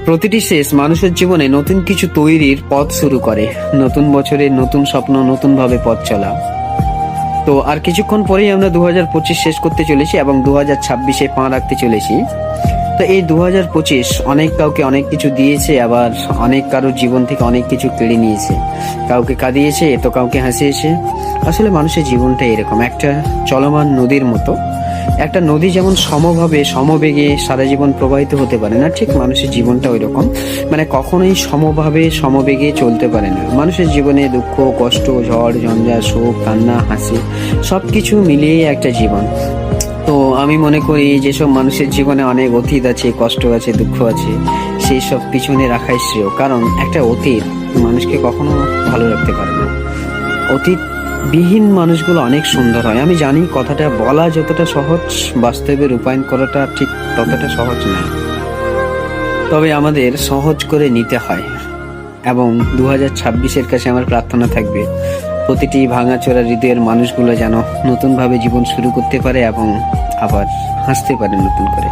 প্রতিটি শেষ মানুষের জীবনে নতুন কিছু তৈরির পথ শুরু করে। নতুন বছরে নতুন স্বপ্ন, নতুন ভাবে পথ চলা। তো আর কিছুক্ষণ পরেই আমরা 2025 শেষ করতে চলেছি এবং 2026-এ পা রাখতে চলেছি। তো এই 2025 অনেক কাউকে অনেক কিছু দিয়েছে, আবার অনেক কারোর জীবন থেকে অনেক কিছু কেড়ে নিয়েছে। কাউকে কাঁদিয়েছে তো কাউকে হাসিয়েছে। আসলে মানুষের জীবনটা এরকম, একটা চলমান নদীর মতো। একটা নদী যেমন সমভাবে সমবেগে সারা জীবন প্রবাহিত হতে পারে না, ঠিক মানুষের জীবনটা ওই রকম। মানে কখনোই সমভাবে সমবেগে চলতে পারে না। মানুষের জীবনে দুঃখ, কষ্ট, ঝড় ঝঞ্ঝা, শোক, কান্না, হাসি সবকিছু মিলিয়ে একটা জীবন। তো আমি মনে করি যেসব মানুষের জীবনে অনেক অতীত আছে, কষ্ট আছে, দুঃখ আছে, সেই সব পিছনে রাখাই শ্রেয়। কারণ একটা অতীত মানুষকে কখনো ভালো রাখতে পারে না। অতীত বিহীন মানুষগুলো অনেক সুন্দর হয়। আমি জানি কথাটা বলা যতটা সহজ, বাস্তবে রূপায়ণ করাটা ঠিক ততটা সহজ নয়। তবে আমাদের সহজ করে নিতে হয়। এবং 2026-এর কাছে আমার প্রার্থনা থাকবে প্রতিটি ভাঙাচোরা হৃদয়ের মানুষগুলো যেন নতুনভাবে জীবন শুরু করতে পারে এবং আবার হাসতে পারে নতুন করে।